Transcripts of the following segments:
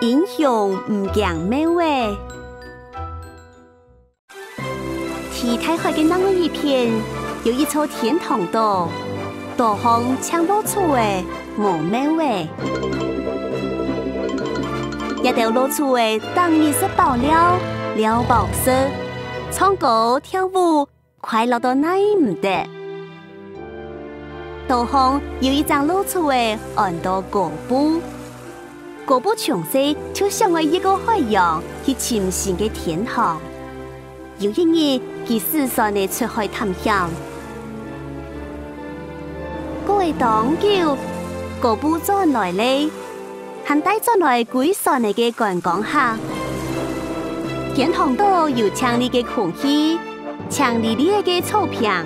英雄唔讲咩话。天台海嘅那个一片，有一座天堂岛，岛上抢落厝嘅无咩话。一条落厝嘅当然是爆料，了爆色，唱歌跳舞，快乐到哪唔得。岛上有一张落厝嘅按到果布。果不从细就想为一个海洋去潜行嘅天堂。有一日，佢时常地出海探险。各位党叫果不转来咧，还带转来几上嚟嘅观光客。天堂岛有强烈嘅空气，强烈嘅草坪，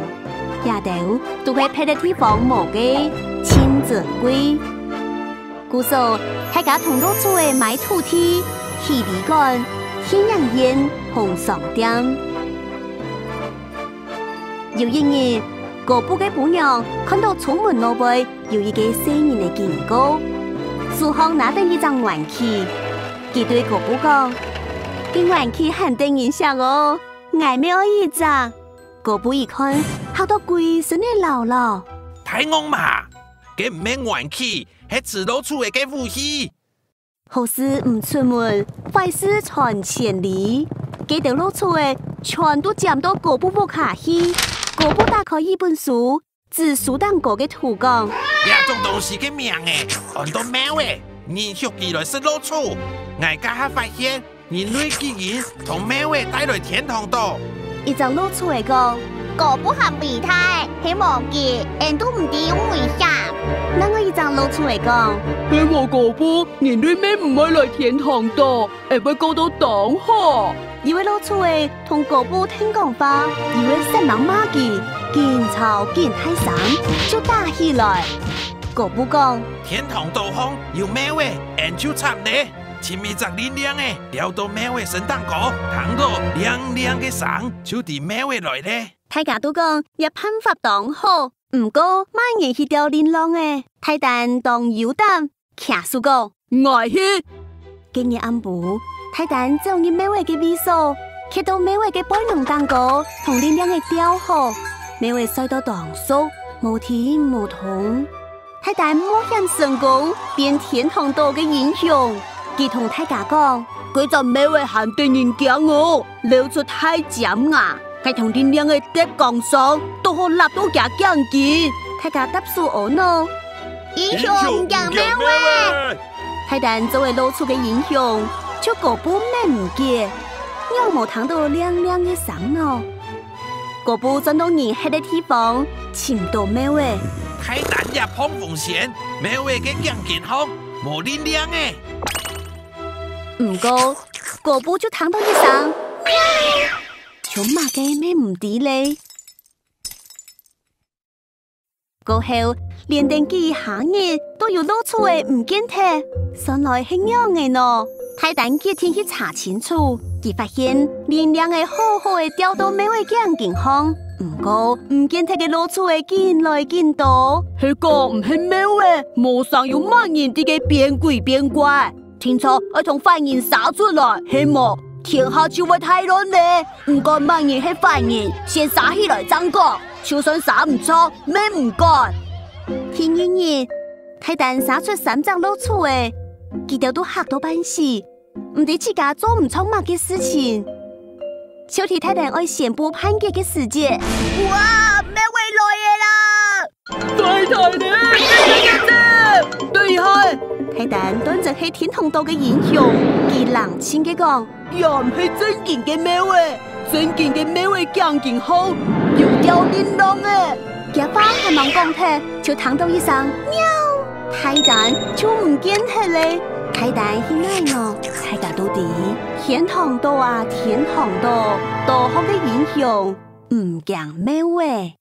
也都会配得地方无嘅亲子贵。故说，大家同落厝嘅买土地、气力杆、天然烟、红上点。有一日，果布嘅姑娘看到出门路背有一个小人嘅警告，树上拿着一张玩具，佢对果布讲：，啲玩具很得人想哦，挨咩一张？果布一看，好多鬼神嘅姥姥。太戆嘛，佢唔免玩具。係自落厝嘅武器。好事唔出門，壞事傳千里。幾條落厝嘅全都佔到果布屋下去。果布打開一本書，指書當果嘅圖講。呢種東西嘅名嘅，按到咩嘅？人學起來是落厝。外家下發現，人類竟然同咩嘅帶來天堂島。一張落厝嘅講。果不合備胎，希望嘅人都唔知危險。那我一張落厝嚟講，希望果不人類咩唔會來天堂島，會被告到黨河。以為落厝嘅同果不聽講話，以為神人罵佢，見吵見太山就打起來。果不講，天堂島上有咩嘅人就插咧。前面隻力量嘅，撩到咩嘅神蛋糕，彈到亮亮嘅聲，就啲咩嘅來咧。大家都講也辦法當好，唔過萬年去掉lin浪嘅，太蛋當有膽，騎樹講外去。今日暗晡，太蛋走入咩位嘅位所，看到咩位嘅擺弄蛋糕同lin浪嘅雕好，咩位摔到當熟，無甜無痛。太蛋冒險成功，變天堂島嘅英雄。佢同大家講，佢就咩位限定人驚我，流出太尖牙。係同啲兩嘅跌降上，都好立到假驚見。大家答數我喏，英雄講咩話？太蛋作為露出嘅英雄，就果布咩唔見，有冇聽到亮亮嘅聲哦？果布轉到人黑嘅地方，尋到咩位？太蛋也碰風險，咩位嘅驚健康，冇力量嘅。唔過果布就聽到一聲。做乜嘅咩唔知咧？過後連定幾下日都要攞出嚟唔見睇，原來係樣嘅喏。太蛋幾天去查清楚，佢發現連兩個好好嘅掉到咩位嘅健康，唔過唔見睇嘅攞出嚟見來見到，係個唔係咩位，無上有萬人啲嘅變鬼變怪，聽錯我同犯人殺出來，希望。天下就會太亂咧，唔該萬人係犯人，先殺起來爭過，就算殺唔錯，咩唔該。天一日，太蛋殺出3隻落厝誒，佢哋都嚇到半死，唔知自家做唔錯乜嘅事情。小弟太蛋愛宣布判決嘅時節，哇！咩位來嘅啦？太太咧，對係。太蛋當就係天堂島嘅英雄，佢冷清嘅講。又唔係真件嘅咩位，真件嘅咩位更健好，要有lin浪嘅。佢話係望講聽，就聽到一聲喵，太蛋就唔見佢咧。太蛋去哪咯？大家都知天堂島啊，天堂島，島上嘅英雄唔驚咩位。